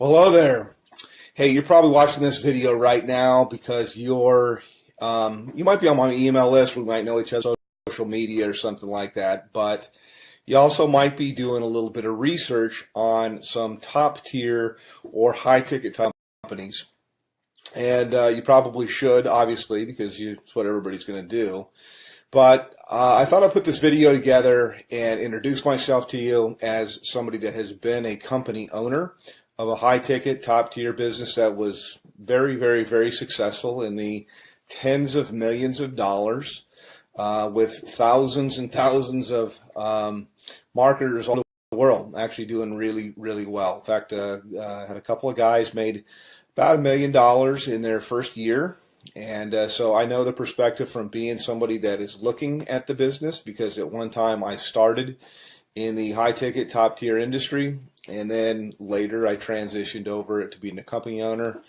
Hello there. Hey, you're probably watching this video right now because you might be on my email list. We might know each other on social media or something like that. But you also might be doing a little bit of research on some top tier or high ticket companies. And you probably should, obviously, because it's what everybody's going to do. But I thought I'd put this video together and introduce myself to you as somebody that has been a company owner of a high-ticket, top-tier business that was very, very, very successful in the tens of millions of dollars with thousands and thousands of marketers all over the world actually doing really, really well. In fact, I had a couple of guys made about $1 million in their first year. And so I know the perspective from being somebody that is looking at the business, because at one time I started in the high-ticket, top-tier industry, and then later I transitioned over to being a company owner.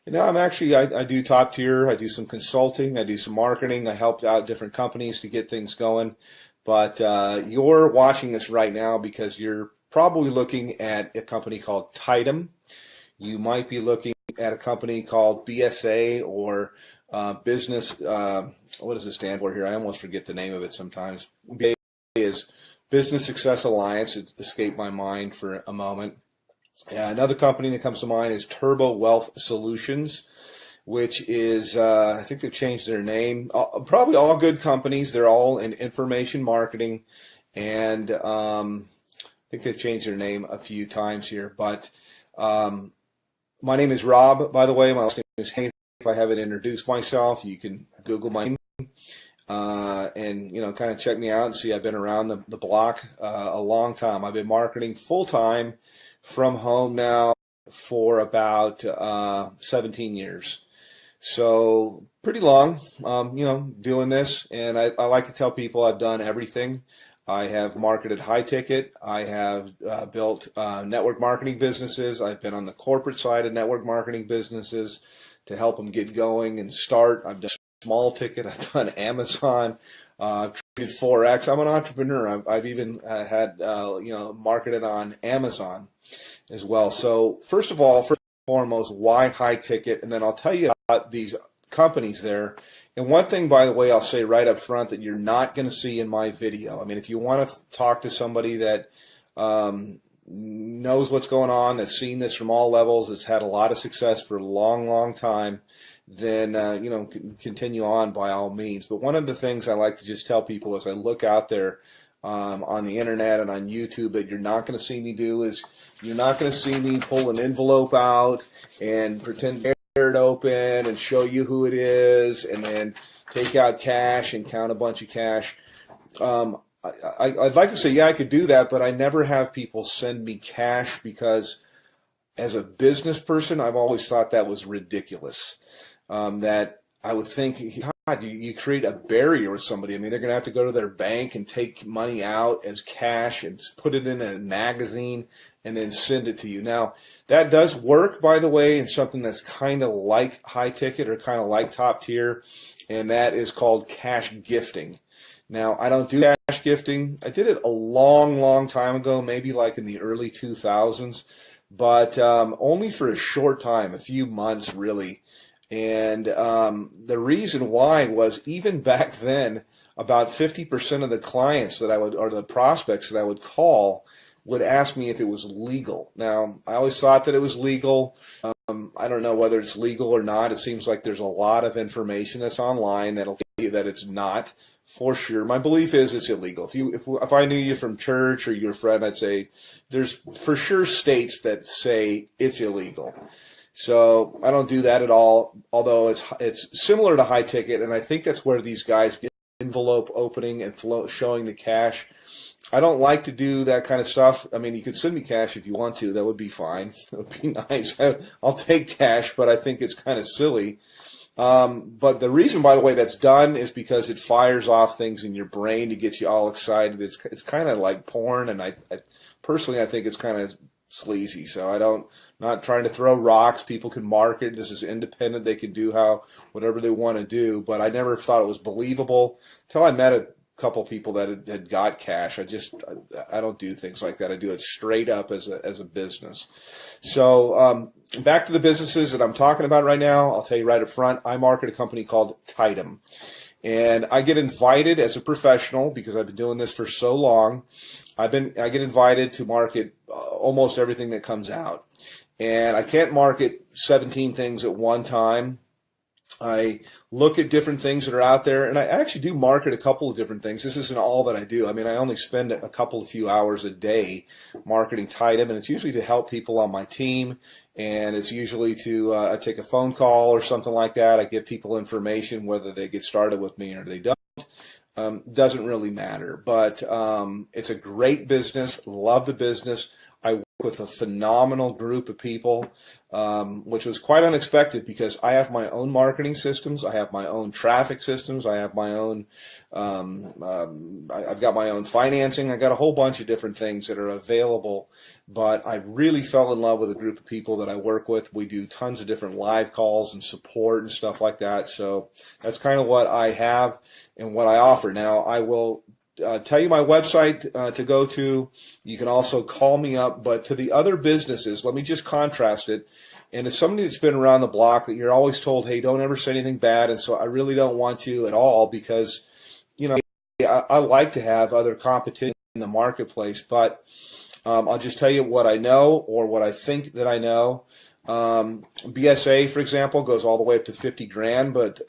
And now I do top-tier, I do some consulting, I do some marketing, I helped out different companies to get things going. But you're watching this right now because you're probably looking at a company called Tidem. You might be looking at a company called BSA or business, what does it stand for here? I almost forget the name of it sometimes. BSA is Business Success Alliance. It escaped my mind for a moment. Another company that comes to mind is Turbo Wealth Solutions, which is, I think they've changed their name. Probably all good companies. They're all in information marketing. And I think they've changed their name a few times here. But my name is Rob, by the way. My last name is Hayes. If I haven't introduced myself, you can Google my name. And kind of check me out and see I've been around the block a long time. I've been marketing full-time from home now for about 17 years. So pretty long, doing this. And I like to tell people I've done everything. I have marketed high ticket. I have built network marketing businesses. I've been on the corporate side of network marketing businesses to help them get going and start. I've done small ticket. I've done Amazon. I've traded Forex. I'm an entrepreneur. I've even had marketed on Amazon as well. So first and foremost, why high ticket? And then I'll tell you about these companies there. And one thing, by the way, I'll say right up front that you're not going to see in my video. I mean, if you want to talk to somebody that knows what's going on, that's seen this from all levels, that's had a lot of success for a long, long time, then continue on by all means. But one of the things I like to just tell people as I look out there on the internet and on YouTube that you're not going to see me do is you're not going to see me pull an envelope out and pretend to tear it open and show you who it is and then take out cash and count a bunch of cash. I'd like to say, yeah, I could do that, but I never have people send me cash because as a business person, I've always thought that was ridiculous. That I would think, God, you create a barrier with somebody. I mean, they're going to have to go to their bank and take money out as cash and put it in a magazine and then send it to you. Now, that does work, by the way, in something that's kind of like high ticket or kind of like top tier, and that is called cash gifting. Now, I don't do cash gifting. I did it a long, long time ago, maybe like in the early 2000s, but only for a short time, a few months really. And the reason why was even back then, about 50% of the clients that I would, or the prospects that I would call, would ask me if it was legal. Now, I always thought that it was legal. I don't know whether it's legal or not. It seems like there's a lot of information that's online that'll tell you that it's not for sure. My belief is it's illegal. If I knew you from church or you're a friend, I'd say there's for sure states that say it's illegal. So I don't do that at all, although it's similar to high ticket, and I think that's where these guys get envelope opening and showing the cash. I don't like to do that kind of stuff. I mean, you could send me cash if you want to. That would be fine. It would be nice. I'll take cash, but I think it's kind of silly. But the reason, by the way, that's done is because it fires off things in your brain to get you all excited. It's kind of like porn, and I personally, I think it's kind of sleazy. So not trying to throw rocks. People can market. This is independent. They can do whatever they want to do. But I never thought it was believable until I met couple people that had got cash. I don't do things like that. I do it straight up as a business. So back to the businesses that I'm talking about right now. I'll tell you right up front, I market a company called Tidom. And I get invited as a professional, because I've been doing this for so long. I get invited to market almost everything that comes out. And I can't market 17 things at one time. I look at different things that are out there, and I actually do market a couple of different things. This isn't all that I do. I mean, I only spend a few hours a day marketing Tidem, and it's usually to help people on my team, and it's usually to I take a phone call or something like that. I give people information, whether they get started with me or they don't. Doesn't really matter, but it's a great business. Love the business. I work with a phenomenal group of people, which was quite unexpected, because I have my own marketing systems. I have my own traffic systems. I have my own, I've got my own financing. I got a whole bunch of different things that are available, but I really fell in love with a group of people that I work with. We do tons of different live calls and support and stuff like that. So that's kind of what I have and what I offer. Now, I will tell you my website to go to. You can also call me up. But to the other businesses, let me just contrast it. And as somebody that's been around the block, you're always told, hey, don't ever say anything bad. And so I really don't want to at all, because, you know, I like to have other competition in the marketplace. But I'll just tell you what I know, or what I think that I know. BSA, for example, goes all the way up to 50 grand, but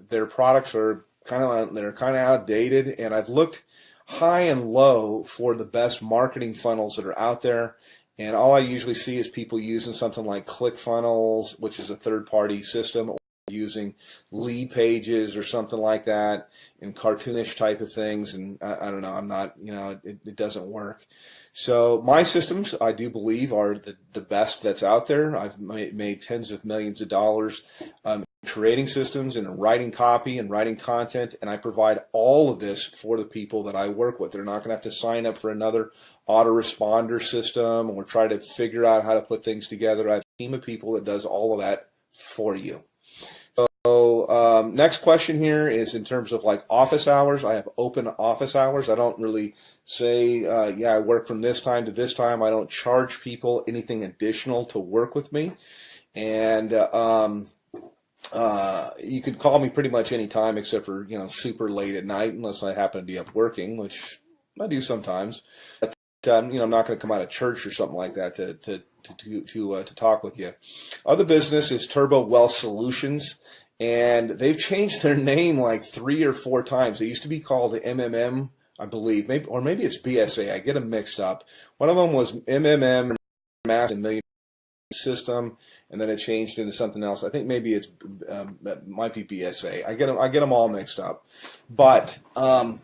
their products are kind of outdated, and I've looked high and low for the best marketing funnels that are out there, and all I usually see is people using something like ClickFunnels, which is a third-party system, or using lead pages or something like that, and cartoonish type of things, and I don't know, I'm not, you know, it doesn't work. So my systems, I do believe, are the best that's out there. I've made tens of millions of dollars creating systems and writing copy and writing content, and I provide all of this for the people that I work with. They're not going to have to sign up for another autoresponder system or try to figure out how to put things together. I have a team of people that does all of that for you. So next question here is in terms of like office hours. I have open office hours. I don't really say, yeah, I work from this time to this time. I don't charge people anything additional to work with me. And you can call me pretty much any time except for, you know, super late at night, unless I happen to be up working, which I do sometimes. But, you know, I'm not going to come out of church or something like that to talk with you. Other business is Turbo Wealth Solutions, and they've changed their name like 3 or 4 times. They used to be called MMM, I believe, maybe it's BSA. I get them mixed up. One of them was MMM, Mass and Million System, and then it changed into something else. I think maybe it might be BSA. I get them all mixed up, but I'm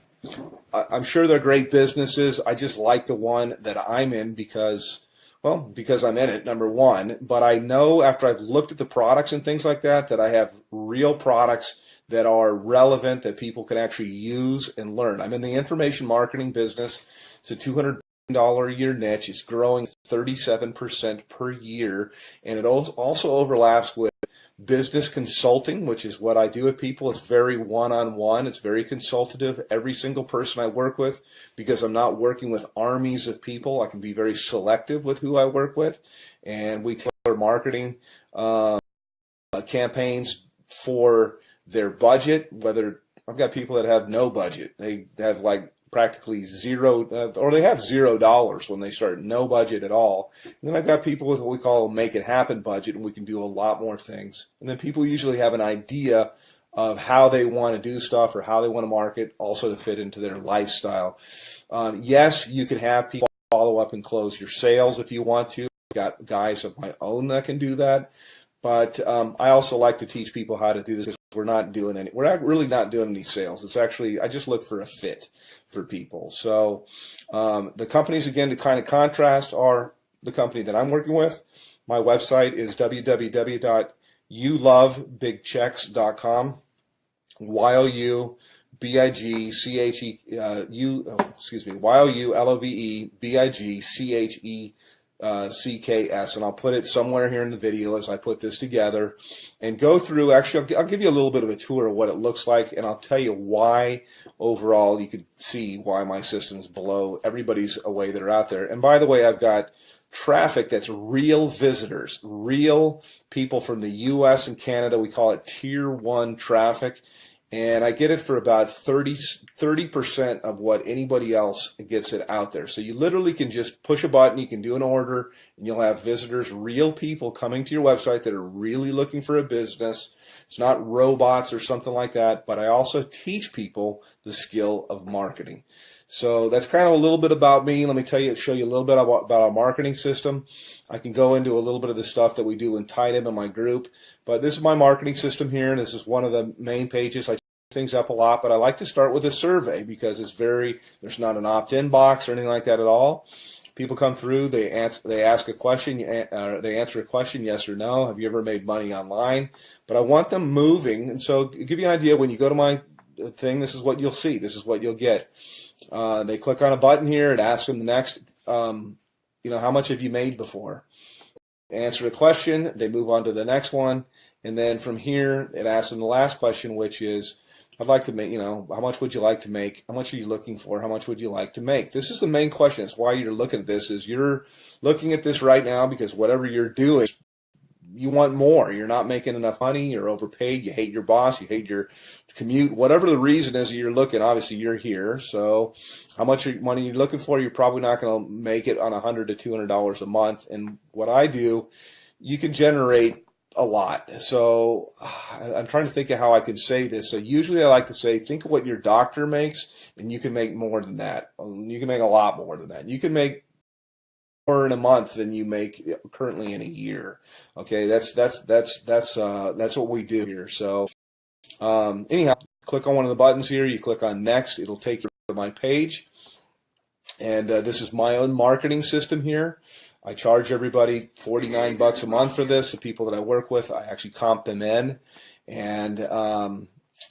sure they're great businesses. I just like the one that I'm in because I'm in it, number one. But I know after I've looked at the products and things like that, that I have real products that are relevant, that people can actually use and learn. I'm in the information marketing business. It's a $200 a year niche. It's growing 37% per year, and it also overlaps with business consulting, which is what I do with people. It's very one-on-one. It's very consultative. Every single person I work with, because I'm not working with armies of people, I can be very selective with who I work with, and we tailor marketing campaigns for their budget. Whether I've got people that have no budget, they have like practically zero, or they have $0 when they start, no budget at all. And then I've got people with what we call a make it happen budget, and we can do a lot more things. And then people usually have an idea of how they want to do stuff or how they want to market, also to fit into their lifestyle. Yes, you can have people follow up and close your sales if you want to. I've got guys of my own that can do that. But I also like to teach people how to do this. We're not really not doing any sales. It's actually, I just look for a fit for people. So the companies, again, to kind of contrast, are the company that I'm working with. My website is www.youlovebigchecks.com. YOULOVEBIGCHECKS.com. CKS, and I'll put it somewhere here in the video as I put this together and go through. Actually, I'll give you a little bit of a tour of what it looks like, and I'll tell you why overall you could see why my system's below everybody's away that are out there. And by the way, I've got traffic that's real visitors, real people from the US and Canada. We call it tier 1 traffic. And I get it for about 30% of what anybody else gets it out there. So you literally can just push a button, you can do an order, and you'll have visitors, real people coming to your website that are really looking for a business. It's not robots or something like that, but I also teach people the skill of marketing. So that's kind of a little bit about me. Let me show you a little bit about our marketing system. I can go into a little bit of the stuff that we do in Tidem in my group, but this is my marketing system here, and this is one of the main pages. I change things up a lot, but I like to start with a survey because there's not an opt-in box or anything like that at all. People come through, they ask a question, they answer a question, yes or no. Have you ever made money online? But I want them moving, and so to give you an idea, when you go to my thing, this is what you'll see. This is what you'll get. They click on a button here. It asks them the next, how much have you made before? Answer the question. They move on to the next one. And then from here, it asks them the last question, which is, I'd like to make, how much would you like to make? How much are you looking for? How much would you like to make? This is the main question. It's why you're looking at this, is you're looking at this right now because whatever you're doing, you want more. You're not making enough money. You're overpaid. You hate your boss. You hate your commute. Whatever the reason is that you're looking, obviously you're here. So how much money you're looking for, you're probably not going to make it on $100 to $200 a month. And what I do, you can generate a lot. So I'm trying to think of how I could say this. So usually I like to say, think of what your doctor makes, and you can make more than that. You can make a lot more than that. You can make more in a month than you make currently in a year. Okay, that's what we do here. So anyhow, click on one of the buttons here. You click on next. It'll take you to my page, and this is my own marketing system here. I charge everybody $49 a month for this. The people that I work with, I actually comp them in, and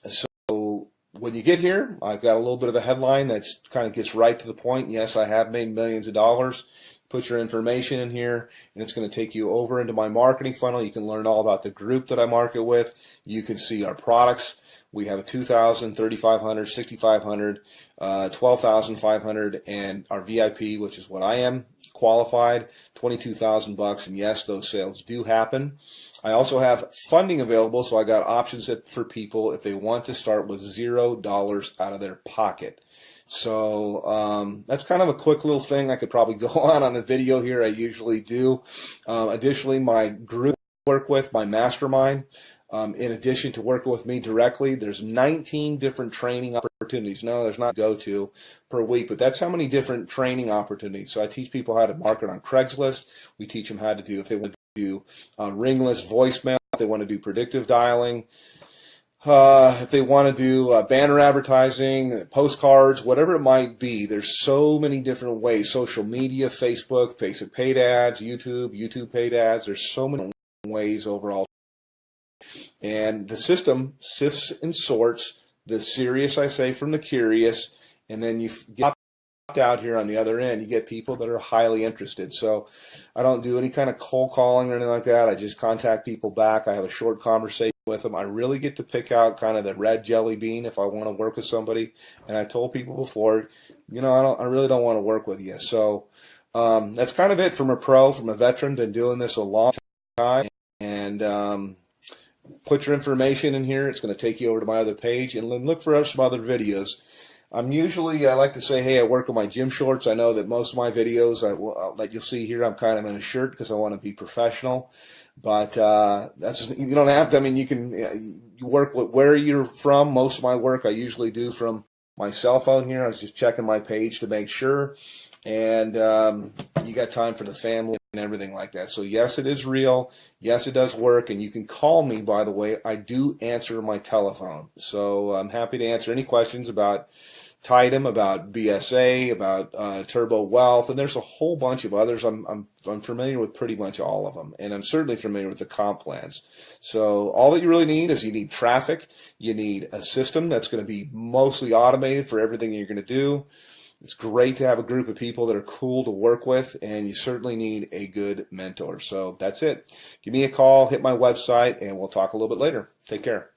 so when you get here, I've got a little bit of a headline that's kind of gets right to the point. Yes, I have made millions of dollars. Put your information in here, and it's going to take you over into my marketing funnel. You can learn all about the group that I market with. You can see our products. We have a 2,000, 3,500, 6,500, 12,500, and our VIP, which is what I am, qualified, $22,000. And yes, those sales do happen. I also have funding available, so I got options for people if they want to start with $0 out of their pocket. So that's kind of a quick little thing. I could probably go on the video here. I usually do. Additionally, my group I work with, my mastermind, in addition to working with me directly, there's 19 different training opportunities. No, there's not go-to per week, but that's how many different training opportunities. So I teach people how to market on Craigslist. We teach them how to do, if they want to do ringless voicemail, if they want to do predictive dialing, if they want to do banner advertising, postcards, whatever it might be. There's so many different ways. Social media, Facebook paid ads, YouTube paid ads. There's so many ways overall. And the system sifts and sorts the serious, I say, from the curious, and then you get out here on the other end, you get people that are highly interested. So I don't do any kind of cold calling or anything like that. I just contact people back. I have a short conversation with them. I really get to pick out kind of the red jelly bean if I want to work with somebody. And I told people before, I really don't want to work with you. So that's kind of it from a veteran, been doing this a long time. And put your information in here. It's going to take you over to my other page, and then look for some other videos. I like to say, hey, I work on my gym shorts. I know that most of my videos that you'll see here, I'm kind of in a shirt because I want to be professional. But you don't have to. I mean, you work with where you're from. Most of my work I usually do from my cell phone here. I was just checking my page to make sure. And you got time for the family and everything like that. So yes, it is real. Yes, it does work. And you can call me, by the way. I do answer my telephone. So I'm happy to answer any questions about Tidem, about BSA, about Turbo Wealth, and there's a whole bunch of others. I'm familiar with pretty much all of them, and I'm certainly familiar with the comp plans. So all that you really need is you need traffic. You need a system that's going to be mostly automated for everything you're going to do. It's great to have a group of people that are cool to work with, and you certainly need a good mentor. So that's it. Give me a call, hit my website, and we'll talk a little bit later. Take care.